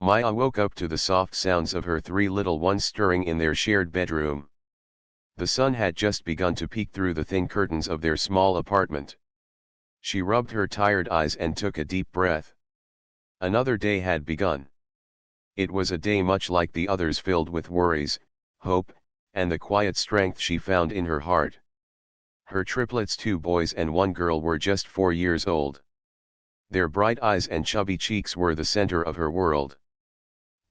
Maya woke up to the soft sounds of her three little ones stirring in their shared bedroom. The sun had just begun to peek through the thin curtains of their small apartment. She rubbed her tired eyes and took a deep breath. Another day had begun. It was a day much like the others, filled with worries, hope, and the quiet strength she found in her heart. Her triplets, 2 boys and 1 girl, were just 4 years old. Their bright eyes and chubby cheeks were the center of her world.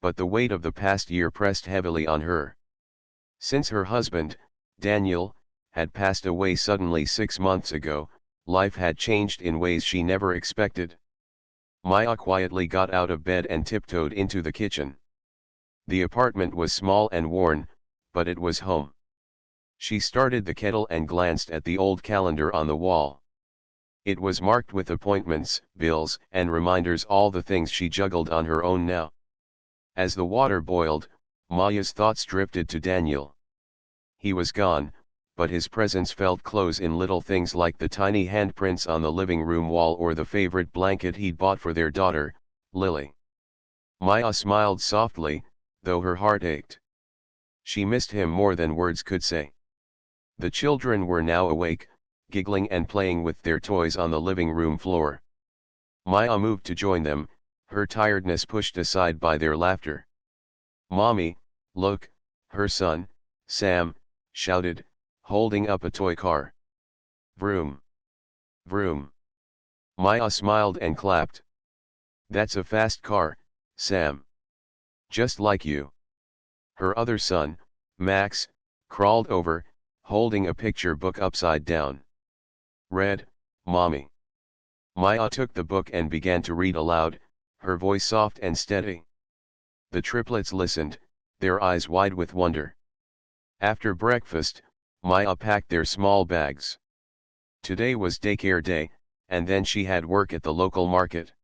But the weight of the past year pressed heavily on her. Since her husband, Daniel, had passed away suddenly 6 months ago, life had changed in ways she never expected. Maya quietly got out of bed and tiptoed into the kitchen. The apartment was small and worn, but it was home. She started the kettle and glanced at the old calendar on the wall. It was marked with appointments, bills, and reminders, all the things she juggled on her own now. As the water boiled, Maya's thoughts drifted to Daniel. He was gone, but his presence felt close in little things like the tiny handprints on the living room wall or the favorite blanket he'd bought for their daughter, Lily. Maya smiled softly, though her heart ached. She missed him more than words could say. The children were now awake, giggling and playing with their toys on the living room floor. Maya moved to join them, her tiredness pushed aside by their laughter. "Mommy, look," her son, Sam, shouted, holding up a toy car. "Vroom. Vroom." Maya smiled and clapped. "That's a fast car, Sam. Just like you." Her other son, Max, crawled over, holding a picture book upside down. "Read, Mommy." Maya took the book and began to read aloud, her voice soft and steady. The triplets listened, their eyes wide with wonder. After breakfast, Maya packed their small bags. Today was daycare day, and then she had work at the local market.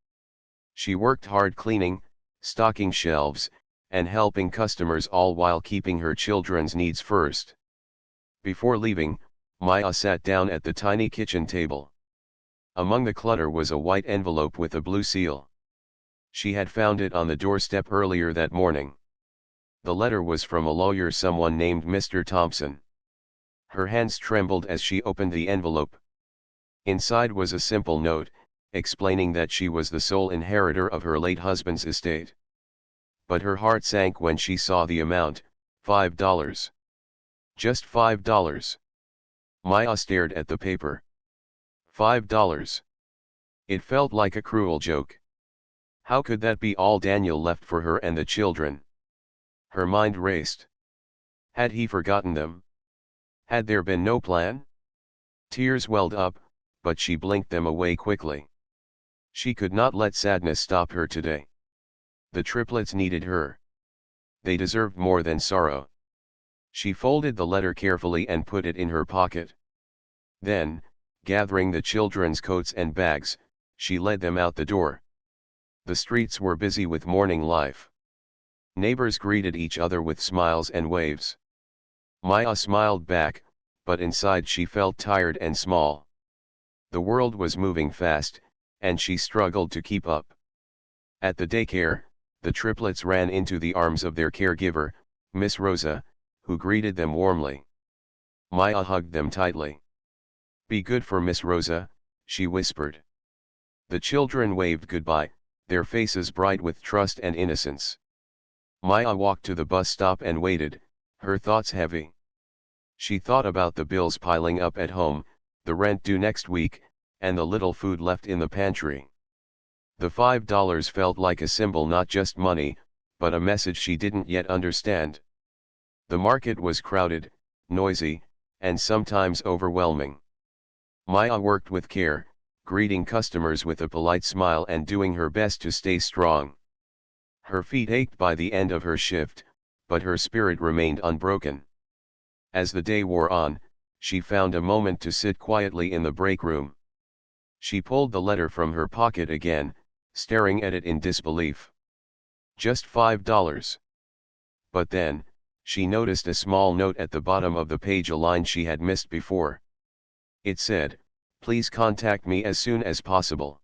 She worked hard cleaning, stocking shelves, and helping customers, all while keeping her children's needs first. Before leaving, Maya sat down at the tiny kitchen table. Among the clutter was a white envelope with a blue seal. She had found it on the doorstep earlier that morning. The letter was from a lawyer, someone named Mr. Thompson. Her hands trembled as she opened the envelope. Inside was a simple note, explaining that she was the sole inheritor of her late husband's estate. But her heart sank when she saw the amount, $5. Just $5. Maya stared at the paper. $5. It felt like a cruel joke. How could that be all Daniel left for her and the children? Her mind raced. Had he forgotten them? Had there been no plan? Tears welled up, but she blinked them away quickly. She could not let sadness stop her today. The triplets needed her. They deserved more than sorrow. She folded the letter carefully and put it in her pocket. Then, gathering the children's coats and bags, she led them out the door. The streets were busy with morning life. Neighbors greeted each other with smiles and waves. Maya smiled back, but inside she felt tired and small. The world was moving fast, and she struggled to keep up. At the daycare, the triplets ran into the arms of their caregiver, Miss Rosa, who greeted them warmly. Maya hugged them tightly. "Be good for Miss Rosa," she whispered. The children waved goodbye, their faces bright with trust and innocence. Maya walked to the bus stop and waited, her thoughts heavy. She thought about the bills piling up at home, the rent due next week, and the little food left in the pantry. The $5 felt like a symbol, not just money, but a message she didn't yet understand. The market was crowded, noisy, and sometimes overwhelming. Maya worked with care, greeting customers with a polite smile and doing her best to stay strong. Her feet ached by the end of her shift, but her spirit remained unbroken. As the day wore on, she found a moment to sit quietly in the break room. She pulled the letter from her pocket again, staring at it in disbelief. Just $5. But then, she noticed a small note at the bottom of the page, a line she had missed before. It said, "Please contact me as soon as possible.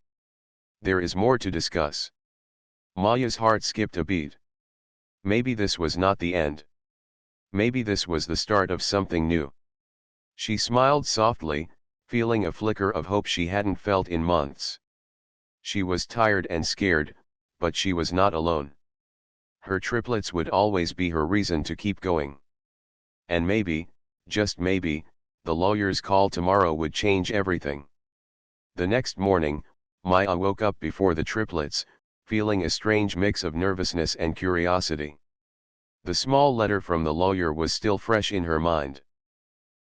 There is more to discuss." Maya's heart skipped a beat. Maybe this was not the end. Maybe this was the start of something new. She smiled softly, feeling a flicker of hope she hadn't felt in months. She was tired and scared, but she was not alone. Her triplets would always be her reason to keep going. And maybe, just maybe, the lawyer's call tomorrow would change everything. The next morning, Maya woke up before the triplets, feeling a strange mix of nervousness and curiosity. The small letter from the lawyer was still fresh in her mind.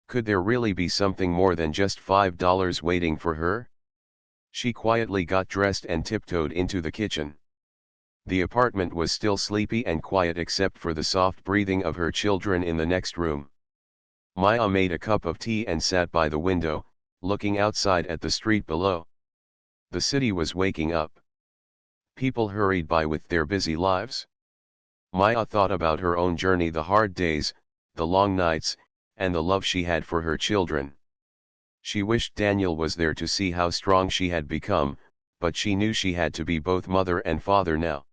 Could there really be something more than just $5 waiting for her? She quietly got dressed and tiptoed into the kitchen. The apartment was still sleepy and quiet except for the soft breathing of her children in the next room. Maya made a cup of tea and sat by the window, looking outside at the street below. The city was waking up. People hurried by with their busy lives. Maya thought about her own journey, the hard days, the long nights, and the love she had for her children. She wished Daniel was there to see how strong she had become, but she knew she had to be both mother and father now.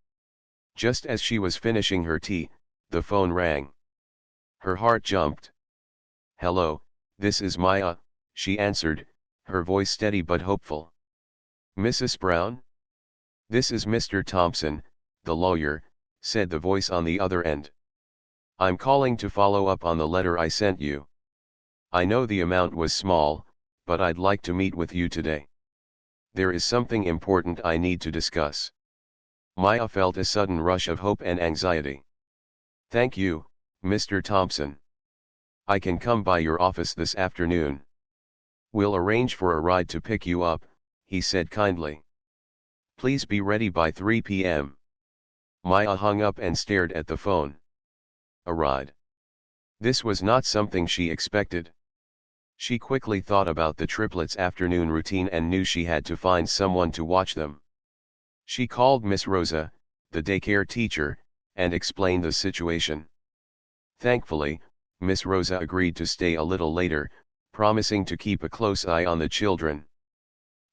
Just as she was finishing her tea, the phone rang. Her heart jumped. "Hello, this is Maya," she answered, her voice steady but hopeful. "Mrs. Brown?" "This is Mr. Thompson, the lawyer," said the voice on the other end. "I'm calling to follow up on the letter I sent you. I know the amount was small, but I'd like to meet with you today. There is something important I need to discuss." Maya felt a sudden rush of hope and anxiety. "Thank you, Mr. Thompson. I can come by your office this afternoon. We'll arrange for a ride to pick you up," he said kindly. "Please be ready by 3 p.m. Maya hung up and stared at the phone. A ride. This was not something she expected. She quickly thought about the triplets' afternoon routine and knew she had to find someone to watch them. She called Miss Rosa, the daycare teacher, and explained the situation. Thankfully, Miss Rosa agreed to stay a little later, promising to keep a close eye on the children.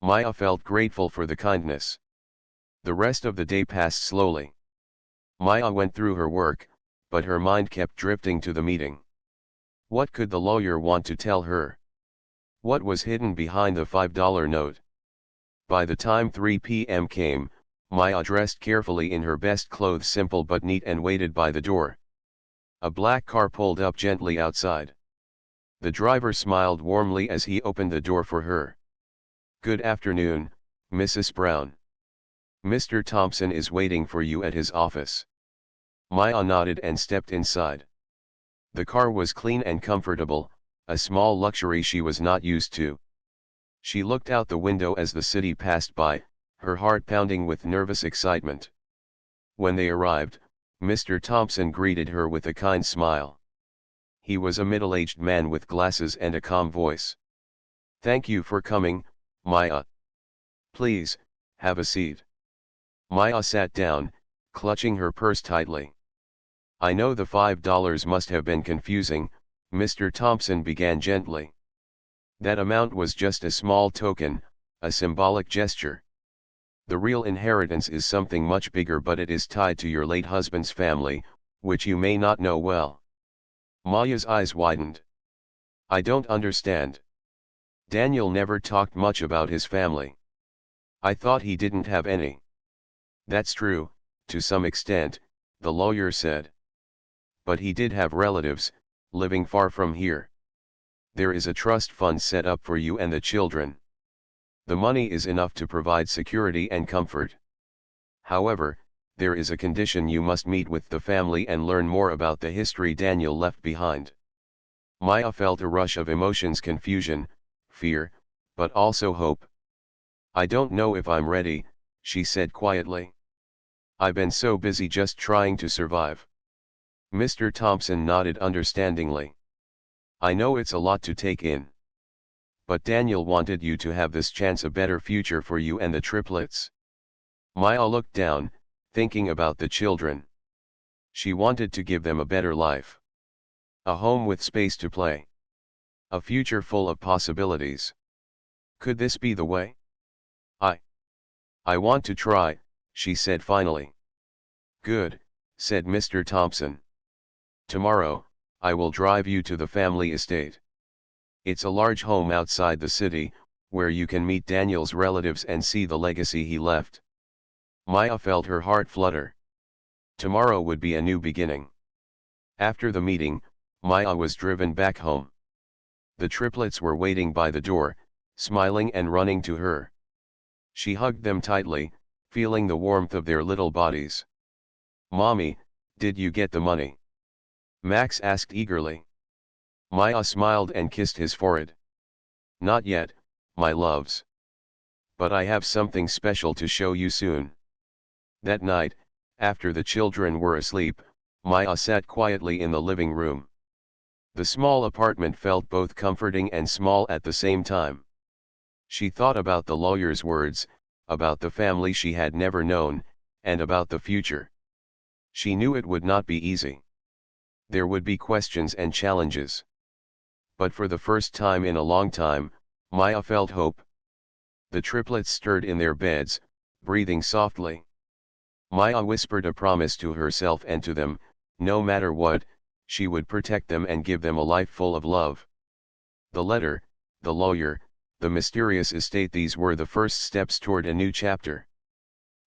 Maya felt grateful for the kindness. The rest of the day passed slowly. Maya went through her work, but her mind kept drifting to the meeting. What could the lawyer want to tell her? What was hidden behind the $5 note? By the time 3 p.m. came, Maya dressed carefully in her best clothes, simple but neat, and waited by the door. A black car pulled up gently outside. The driver smiled warmly as he opened the door for her. "Good afternoon, Mrs. Brown. Mr. Thompson is waiting for you at his office." Maya nodded and stepped inside. The car was clean and comfortable, a small luxury she was not used to. She looked out the window as the city passed by, her heart pounding with nervous excitement. When they arrived, Mr. Thompson greeted her with a kind smile. He was a middle-aged man with glasses and a calm voice. "Thank you for coming, Maya. Please, have a seat." Maya sat down, clutching her purse tightly. "I know the $5 must have been confusing," Mr. Thompson began gently. "That amount was just a small token, a symbolic gesture. The real inheritance is something much bigger, but it is tied to your late husband's family, which you may not know well." Maya's eyes widened. "I don't understand. Daniel never talked much about his family. I thought he didn't have any." "That's true, to some extent," the lawyer said. "But he did have relatives, living far from here. There is a trust fund set up for you and the children. The money is enough to provide security and comfort. However, there is a condition: you must meet with the family and learn more about the history Daniel left behind." Maya felt a rush of emotions: confusion, fear, but also hope. "I don't know if I'm ready," she said quietly. "I've been so busy just trying to survive." Mr. Thompson nodded understandingly. "I know it's a lot to take in. But Daniel wanted you to have this chance, a better future for you and the triplets." Maya looked down, thinking about the children. She wanted to give them a better life. A home with space to play. A future full of possibilities. Could this be the way? I want to try," she said finally. Good, said Mr. Thompson. Tomorrow, I will drive you to the family estate. It's a large home outside the city, where you can meet Daniel's relatives and see the legacy he left. Maya felt her heart flutter. Tomorrow would be a new beginning. After the meeting, Maya was driven back home. The triplets were waiting by the door, smiling and running to her. She hugged them tightly, feeling the warmth of their little bodies. "Mommy, did you get the money?" Max asked eagerly. Maya smiled and kissed his forehead. "Not yet, my loves. But I have something special to show you soon." That night, after the children were asleep, Maya sat quietly in the living room. The small apartment felt both comforting and small at the same time. She thought about the lawyer's words, about the family she had never known, and about the future. She knew it would not be easy. There would be questions and challenges. But for the first time in a long time, Maya felt hope. The triplets stirred in their beds, breathing softly. Maya whispered a promise to herself and to them: no matter what, she would protect them and give them a life full of love. The letter, the lawyer, the mysterious estate, these were the first steps toward a new chapter.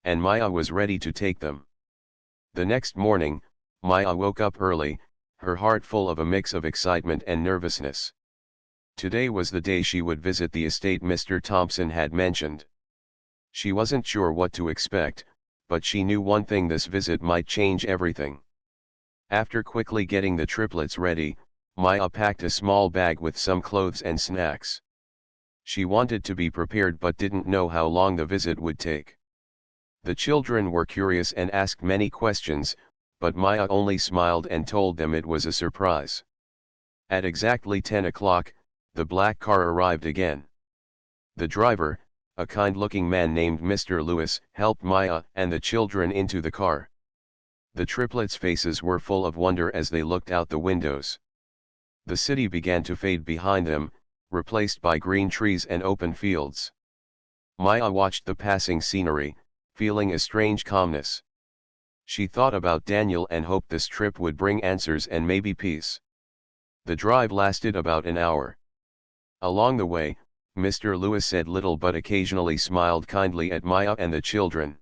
And Maya was ready to take them. The next morning, Maya woke up early, her heart full of a mix of excitement and nervousness. Today was the day she would visit the estate Mr. Thompson had mentioned. She wasn't sure what to expect, but she knew one thing: this visit might change everything. After quickly getting the triplets ready, Maya packed a small bag with some clothes and snacks. She wanted to be prepared but didn't know how long the visit would take. The children were curious and asked many questions, but Maya only smiled and told them it was a surprise. At exactly 10 o'clock, the black car arrived again. The driver, a kind-looking man named Mr. Lewis, helped Maya and the children into the car. The triplets' faces were full of wonder as they looked out the windows. The city began to fade behind them, replaced by green trees and open fields. Maya watched the passing scenery, feeling a strange calmness. She thought about Daniel and hoped this trip would bring answers and maybe peace. The drive lasted about an hour. Along the way, Mr. Lewis said little but occasionally smiled kindly at Maya and the children.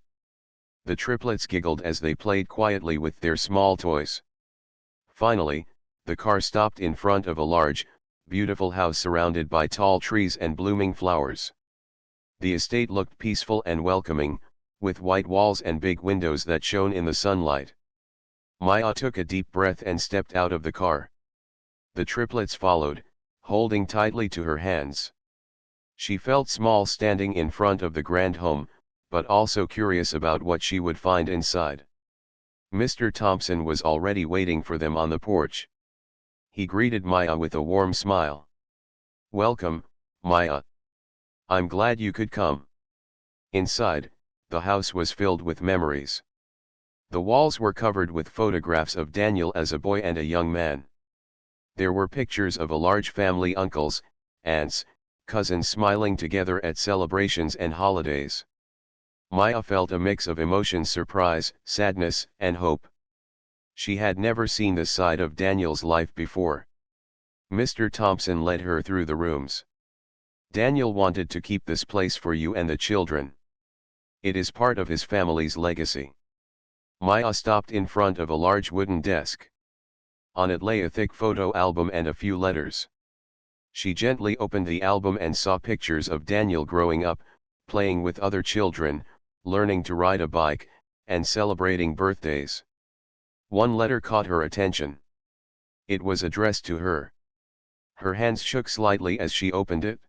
The triplets giggled as they played quietly with their small toys. Finally, the car stopped in front of a large, beautiful house surrounded by tall trees and blooming flowers. The estate looked peaceful and welcoming, with white walls and big windows that shone in the sunlight. Maya took a deep breath and stepped out of the car. The triplets followed, holding tightly to her hands. She felt small standing in front of the grand home, but also curious about what she would find inside. Mr. Thompson was already waiting for them on the porch. He greeted Maya with a warm smile. "Welcome, Maya. I'm glad you could come." Inside, the house was filled with memories. The walls were covered with photographs of Daniel as a boy and a young man. There were pictures of a large family: uncles, aunts, cousins smiling together at celebrations and holidays. Maya felt a mix of emotions: surprise, sadness, and hope. She had never seen this side of Daniel's life before. Mr. Thompson led her through the rooms. "Daniel wanted to keep this place for you and the children. It is part of his family's legacy." Maya stopped in front of a large wooden desk. On it lay a thick photo album and a few letters. She gently opened the album and saw pictures of Daniel growing up, playing with other children, learning to ride a bike, and celebrating birthdays. One letter caught her attention. It was addressed to her. Her hands shook slightly as she opened it.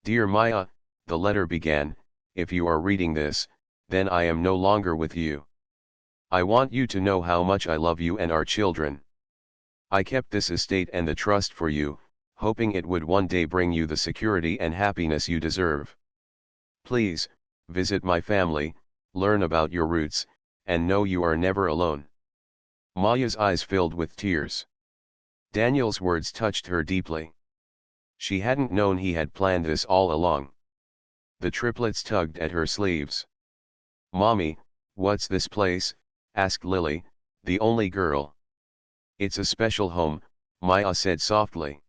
"Dear Maya," the letter began, "if you are reading this, then I am no longer with you. I want you to know how much I love you and our children. I kept this estate and the trust for you, hoping it would one day bring you the security and happiness you deserve. Please, visit my family, learn about your roots, and know you are never alone." Maya's eyes filled with tears. Daniel's words touched her deeply. She hadn't known he had planned this all along. The triplets tugged at her sleeves. "Mommy, what's this place?" asked Lily, the only girl. It's a special home, Maya said softly.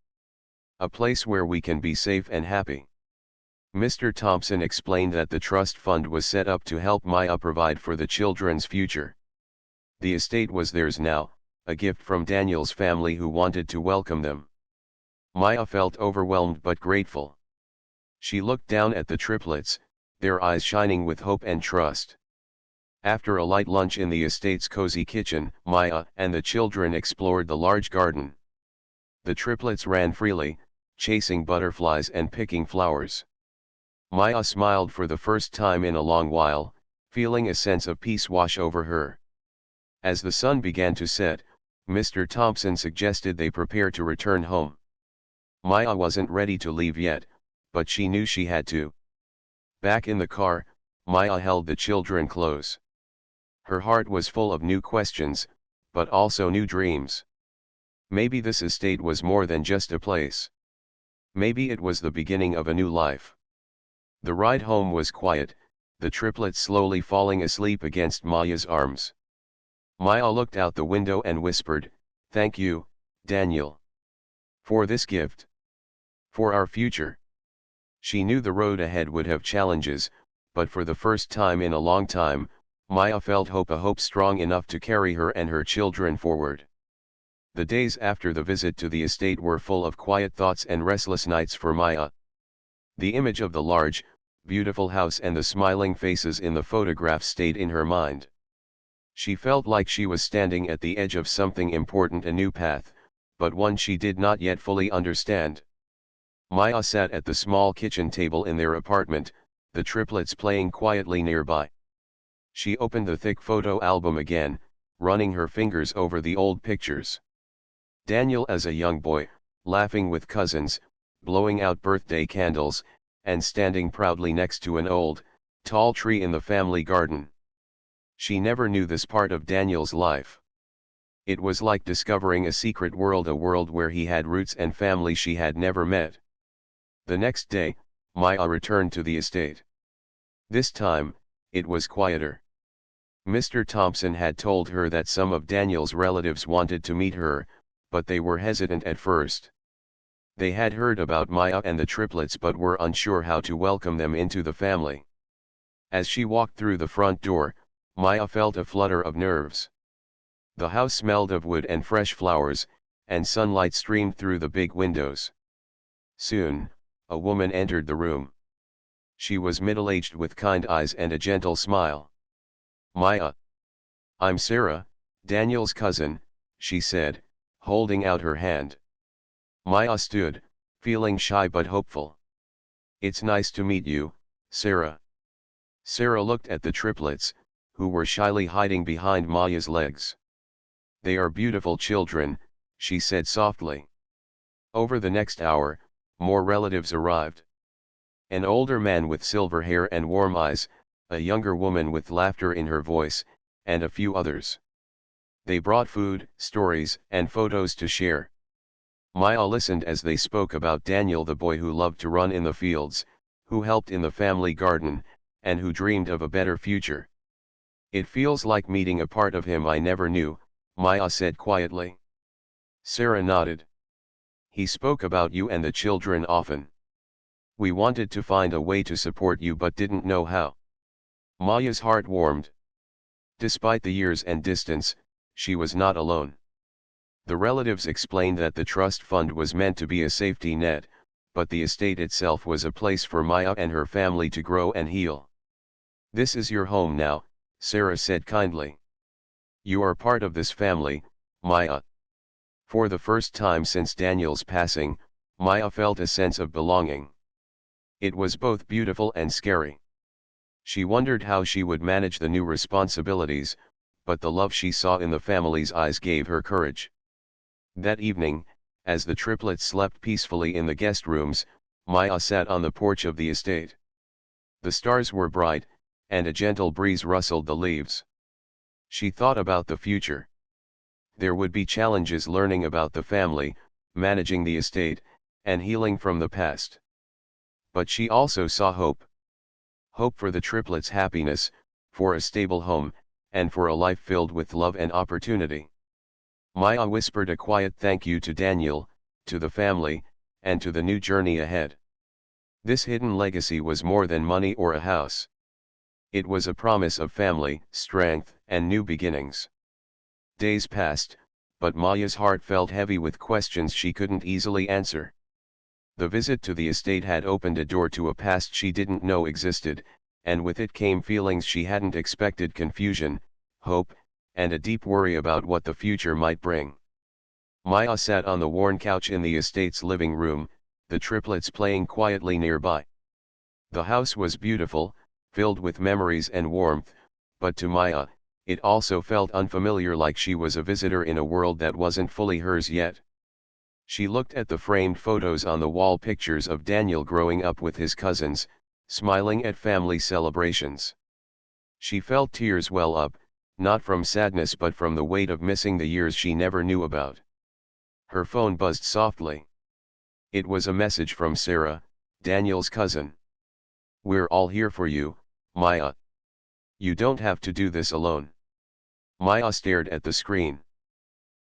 A place where we can be safe and happy. Mr. Thompson explained that the trust fund was set up to help Maya provide for the children's future. The estate was theirs now, a gift from Daniel's family who wanted to welcome them. Maya felt overwhelmed but grateful. She looked down at the triplets, their eyes shining with hope and trust. After a light lunch in the estate's cozy kitchen, Maya and the children explored the large garden. The triplets ran freely, chasing butterflies and picking flowers. Maya smiled for the first time in a long while, feeling a sense of peace wash over her. As the sun began to set, Mr. Thompson suggested they prepare to return home. Maya wasn't ready to leave yet, but she knew she had to. Back in the car, Maya held the children close. Her heart was full of new questions, but also new dreams. Maybe this estate was more than just a place. Maybe it was the beginning of a new life. The ride home was quiet, the triplets slowly falling asleep against Maya's arms. Maya looked out the window and whispered, "Thank you, Daniel. For this gift. For our future." She knew the road ahead would have challenges, but for the first time in a long time, Maya felt hope, a hope strong enough to carry her and her children forward. The days after the visit to the estate were full of quiet thoughts and restless nights for Maya. The image of the large, beautiful house and the smiling faces in the photographs stayed in her mind. She felt like she was standing at the edge of something important, a new path, but one she did not yet fully understand. Maya sat at the small kitchen table in their apartment, the triplets playing quietly nearby. She opened the thick photo album again, running her fingers over the old pictures. Daniel as a young boy, laughing with cousins, blowing out birthday candles, and standing proudly next to an old, tall tree in the family garden. She never knew this part of Daniel's life. It was like discovering a secret world, a world where he had roots and family she had never met. The next day, Maya returned to the estate. This time, it was quieter. Mr. Thompson had told her that some of Daniel's relatives wanted to meet her, but they were hesitant at first. They had heard about Maya and the triplets but were unsure how to welcome them into the family. As she walked through the front door, Maya felt a flutter of nerves. The house smelled of wood and fresh flowers, and sunlight streamed through the big windows. Soon, a woman entered the room. She was middle-aged with kind eyes and a gentle smile. "Maya. I'm Sarah, Daniel's cousin," she said, holding out her hand. Maya stood, feeling shy but hopeful. "It's nice to meet you, Sarah." Sarah looked at the triplets, who were shyly hiding behind Maya's legs. "They are beautiful children," she said softly. Over the next hour, more relatives arrived. An older man with silver hair and warm eyes, a younger woman with laughter in her voice, and a few others. They brought food, stories, and photos to share. Maya listened as they spoke about Daniel, the boy who loved to run in the fields, who helped in the family garden, and who dreamed of a better future. "It feels like meeting a part of him I never knew," Maya said quietly. Sarah nodded. "He spoke about you and the children often. We wanted to find a way to support you but didn't know how." Maya's heart warmed. Despite the years and distance, she was not alone. The relatives explained that the trust fund was meant to be a safety net, but the estate itself was a place for Maya and her family to grow and heal. "This is your home now," Sarah said kindly. "You are part of this family, Maya." For the first time since Daniel's passing, Maya felt a sense of belonging. It was both beautiful and scary. She wondered how she would manage the new responsibilities, but the love she saw in the family's eyes gave her courage. That evening, as the triplets slept peacefully in the guest rooms, Maya sat on the porch of the estate. The stars were bright, and a gentle breeze rustled the leaves. She thought about the future. There would be challenges learning about the family, managing the estate, and healing from the past. But she also saw hope. Hope for the triplets' happiness, for a stable home, and for a life filled with love and opportunity. Maya whispered a quiet thank you to Daniel, to the family, and to the new journey ahead. This hidden legacy was more than money or a house. It was a promise of family, strength, and new beginnings. Days passed, but Maya's heart felt heavy with questions she couldn't easily answer. The visit to the estate had opened a door to a past she didn't know existed, and with it came feelings she hadn't expected: confusion, hope, and a deep worry about what the future might bring. Maya sat on the worn couch in the estate's living room, the triplets playing quietly nearby. The house was beautiful, filled with memories and warmth, but to Maya, it also felt unfamiliar, like she was a visitor in a world that wasn't fully hers yet. She looked at the framed photos on the wall, pictures of Daniel growing up with his cousins, smiling at family celebrations. She felt tears well up, not from sadness but from the weight of missing the years she never knew about. Her phone buzzed softly. It was a message from Sarah, Daniel's cousin. "We're all here for you, Maya. You don't have to do this alone." Maya stared at the screen.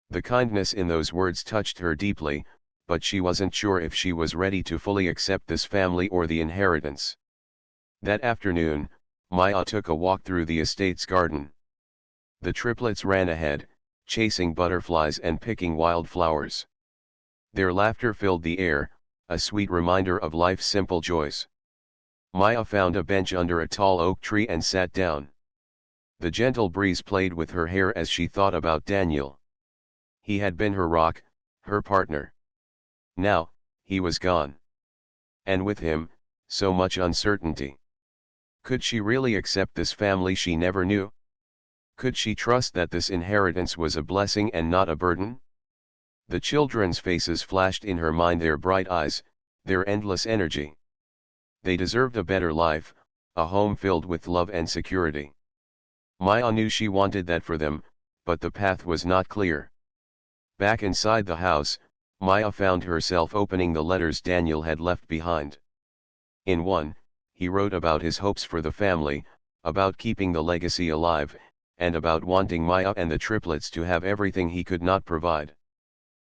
The kindness in those words touched her deeply, but she wasn't sure if she was ready to fully accept this family or the inheritance. That afternoon, Maya took a walk through the estate's garden. The triplets ran ahead, chasing butterflies and picking wildflowers. Their laughter filled the air, a sweet reminder of life's simple joys. Maya found a bench under a tall oak tree and sat down. The gentle breeze played with her hair as she thought about Daniel. He had been her rock, her partner. Now, he was gone. And with him, so much uncertainty. Could she really accept this family she never knew? Could she trust that this inheritance was a blessing and not a burden? The children's faces flashed in her mind, their bright eyes, their endless energy. They deserved a better life, a home filled with love and security. Maya knew she wanted that for them, but the path was not clear. Back inside the house, Maya found herself opening the letters Daniel had left behind. In one, he wrote about his hopes for the family, about keeping the legacy alive, and about wanting Maya and the triplets to have everything he could not provide.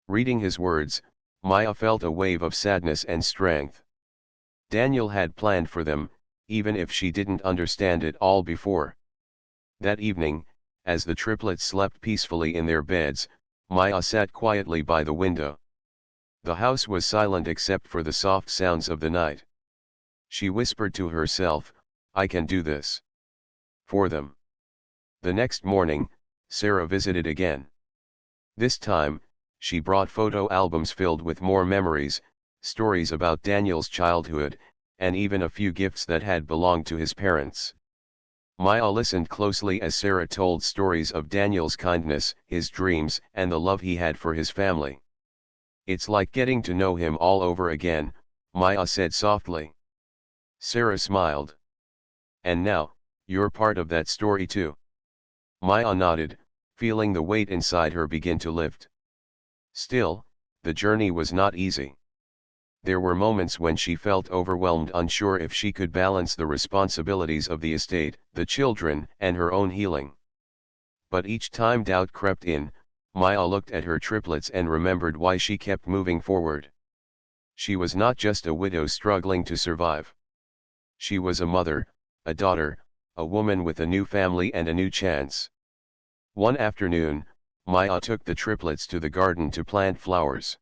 Reading his words, Maya felt a wave of sadness and strength. Daniel had planned for them, even if she didn't understand it all before. That evening, as the triplets slept peacefully in their beds, Maya sat quietly by the window. The house was silent except for the soft sounds of the night. She whispered to herself, "I can do this. For them." The next morning, Sarah visited again. This time, she brought photo albums filled with more memories, stories about Daniel's childhood, and even a few gifts that had belonged to his parents. Maya listened closely as Sarah told stories of Daniel's kindness, his dreams, and the love he had for his family. "It's like getting to know him all over again," Maya said softly. Sarah smiled. "And now, you're part of that story too." Maya nodded, feeling the weight inside her begin to lift. Still, the journey was not easy. There were moments when she felt overwhelmed, unsure if she could balance the responsibilities of the estate, the children, and her own healing. But each time doubt crept in, Maya looked at her triplets and remembered why she kept moving forward. She was not just a widow struggling to survive. She was a mother, a daughter, a woman with a new family and a new chance. One afternoon, Maya took the triplets to the garden to plant flowers.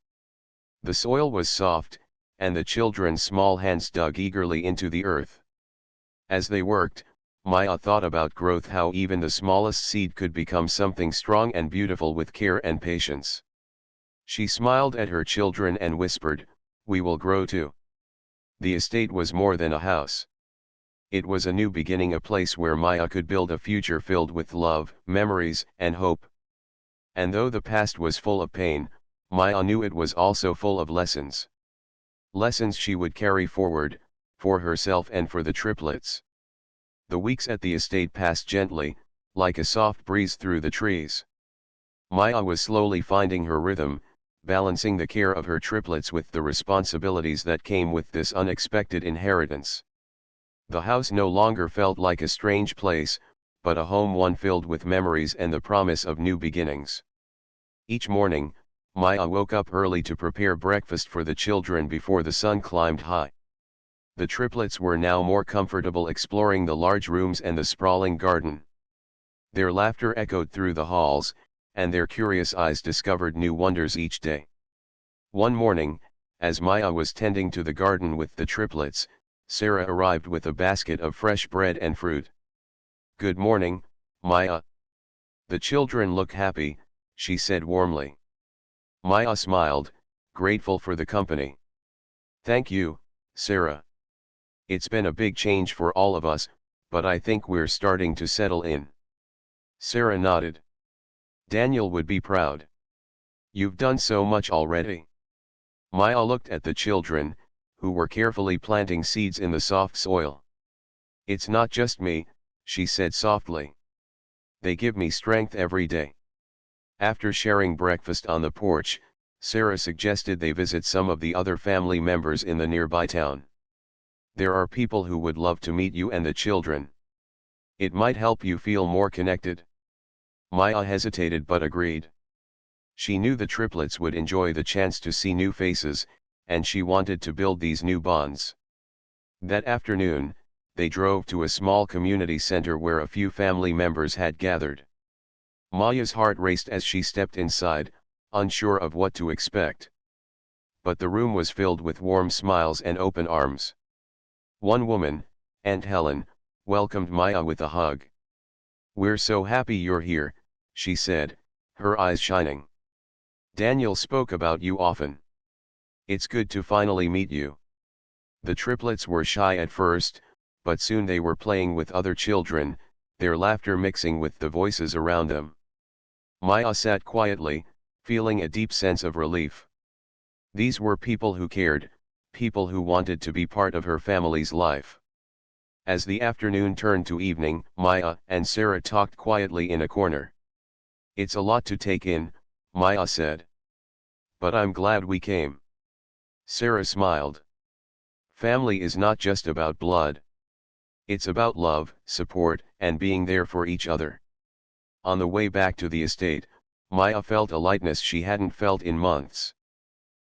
The soil was soft, and the children's small hands dug eagerly into the earth. As they worked, Maya thought about growth, how even the smallest seed could become something strong and beautiful with care and patience. She smiled at her children and whispered, "We will grow too." The estate was more than a house. It was a new beginning, a place where Maya could build a future filled with love, memories, and hope. And though the past was full of pain, Maya knew it was also full of lessons. Lessons she would carry forward, for herself and for the triplets. The weeks at the estate passed gently, like a soft breeze through the trees. Maya was slowly finding her rhythm, balancing the care of her triplets with the responsibilities that came with this unexpected inheritance. The house no longer felt like a strange place, but a home one filled with memories and the promise of new beginnings. Each morning, Maya woke up early to prepare breakfast for the children before the sun climbed high. The triplets were now more comfortable exploring the large rooms and the sprawling garden. Their laughter echoed through the halls, and their curious eyes discovered new wonders each day. One morning, as Maya was tending to the garden with the triplets, Sarah arrived with a basket of fresh bread and fruit. "Good morning, Maya." "The children look happy," she said warmly. Maya smiled, grateful for the company. "Thank you, Sarah. It's been a big change for all of us, but I think we're starting to settle in." Sarah nodded. "Daniel would be proud. You've done so much already." Maya looked at the children, who were carefully planting seeds in the soft soil. "It's not just me," she said softly. "They give me strength every day." After sharing breakfast on the porch, Sarah suggested they visit some of the other family members in the nearby town. "There are people who would love to meet you and the children. It might help you feel more connected." Maya hesitated but agreed. She knew the triplets would enjoy the chance to see new faces, and she wanted to build these new bonds. That afternoon, they drove to a small community center where a few family members had gathered. Maya's heart raced as she stepped inside, unsure of what to expect. But the room was filled with warm smiles and open arms. One woman, Aunt Helen, welcomed Maya with a hug. "We're so happy you're here," she said, her eyes shining. "Daniel spoke about you often. It's good to finally meet you." The triplets were shy at first, but soon they were playing with other children, their laughter mixing with the voices around them. Maya sat quietly, feeling a deep sense of relief. These were people who cared, people who wanted to be part of her family's life. As the afternoon turned to evening, Maya and Sarah talked quietly in a corner. "It's a lot to take in," Maya said. "But I'm glad we came." Sarah smiled. "Family is not just about blood. It's about love, support, and being there for each other." On the way back to the estate, Maya felt a lightness she hadn't felt in months.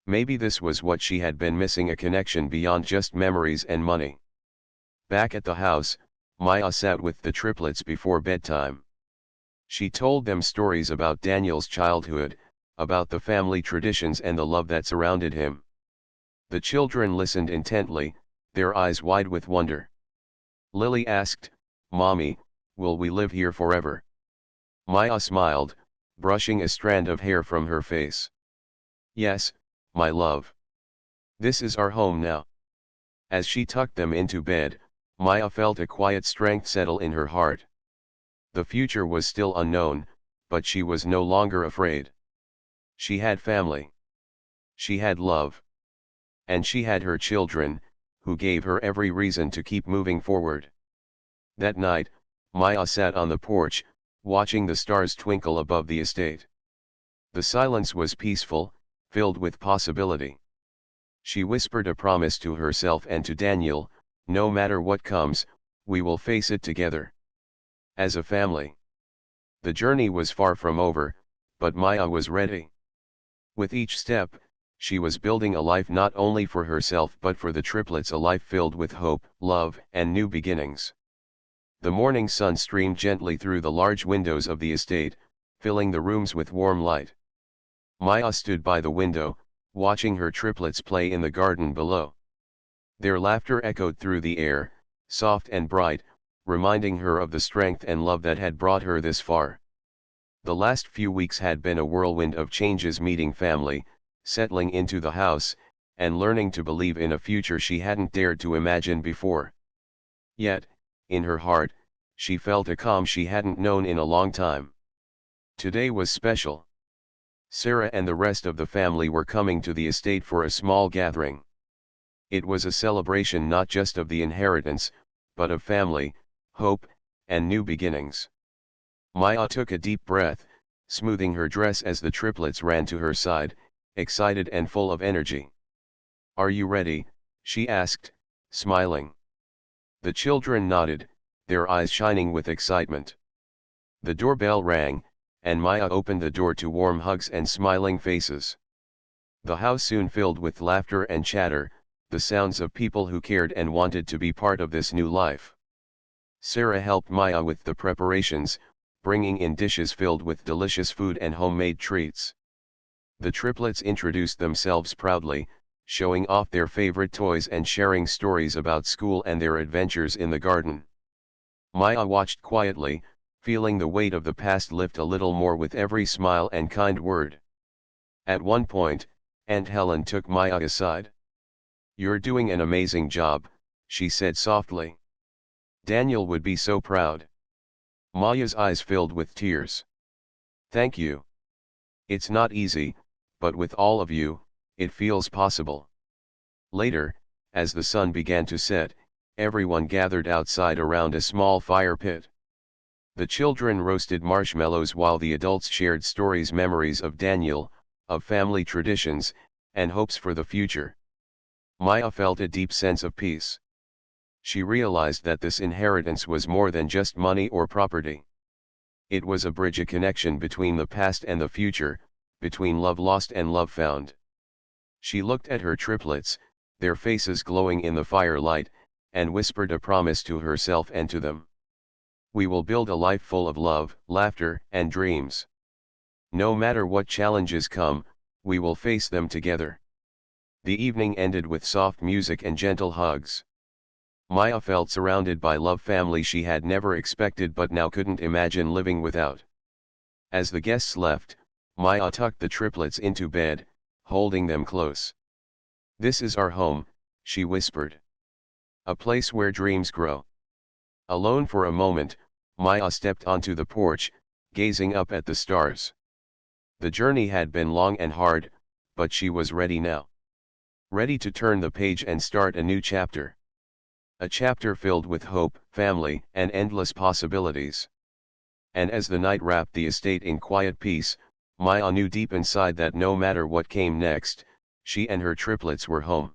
Maybe this was what she had been missing, a connection beyond just memories and money. Back at the house, Maya sat with the triplets before bedtime. She told them stories about Daniel's childhood, about the family traditions and the love that surrounded him. The children listened intently, their eyes wide with wonder. Lily asked, "Mommy, will we live here forever?" Maya smiled, brushing a strand of hair from her face. "Yes, my love. This is our home now." As she tucked them into bed, Maya felt a quiet strength settle in her heart. The future was still unknown, but she was no longer afraid. She had family. She had love. And she had her children, who gave her every reason to keep moving forward. That night, Maya sat on the porch, watching the stars twinkle above the estate. The silence was peaceful, filled with possibility. She whispered a promise to herself and to Daniel, "No matter what comes, we will face it together. As a family." The journey was far from over, but Maya was ready. With each step, she was building a life not only for herself but for the triplets, a life filled with hope, love, and new beginnings. The morning sun streamed gently through the large windows of the estate, filling the rooms with warm light. Maya stood by the window, watching her triplets play in the garden below. Their laughter echoed through the air, soft and bright, reminding her of the strength and love that had brought her this far. The last few weeks had been a whirlwind of changes, meeting family, settling into the house, and learning to believe in a future she hadn't dared to imagine before. Yet, in her heart, she felt a calm she hadn't known in a long time. Today was special. Sarah and the rest of the family were coming to the estate for a small gathering. It was a celebration not just of the inheritance, but of family, hope, and new beginnings. Maya took a deep breath, smoothing her dress as the triplets ran to her side, excited and full of energy. "Are you ready?" she asked, smiling. The children nodded, their eyes shining with excitement. The doorbell rang, and Maya opened the door to warm hugs and smiling faces. The house soon filled with laughter and chatter, the sounds of people who cared and wanted to be part of this new life. Sarah helped Maya with the preparations, bringing in dishes filled with delicious food and homemade treats. The triplets introduced themselves proudly, showing off their favorite toys and sharing stories about school and their adventures in the garden. Maya watched quietly, feeling the weight of the past lift a little more with every smile and kind word. At one point, Aunt Helen took Maya aside. "You're doing an amazing job," she said softly. "Daniel would be so proud." Maya's eyes filled with tears. "Thank you. It's not easy, but with all of you, it feels possible." Later, as the sun began to set, everyone gathered outside around a small fire pit. The children roasted marshmallows while the adults shared stories, memories of Daniel, of family traditions, and hopes for the future. Maya felt a deep sense of peace. She realized that this inheritance was more than just money or property. It was a bridge, a connection between the past and the future, between love lost and love found. She looked at her triplets, their faces glowing in the firelight, and whispered a promise to herself and to them. "We will build a life full of love, laughter, and dreams. No matter what challenges come, we will face them together." The evening ended with soft music and gentle hugs. Maya felt surrounded by love, family she had never expected but now couldn't imagine living without. As the guests left, Maya tucked the triplets into bed, holding them close. "This is our home," she whispered. "A place where dreams grow." Alone for a moment, Maya stepped onto the porch, gazing up at the stars. The journey had been long and hard, but she was ready now. Ready to turn the page and start a new chapter. A chapter filled with hope, family, and endless possibilities. And as the night wrapped the estate in quiet peace, Maya knew deep inside that no matter what came next, she and her triplets were home.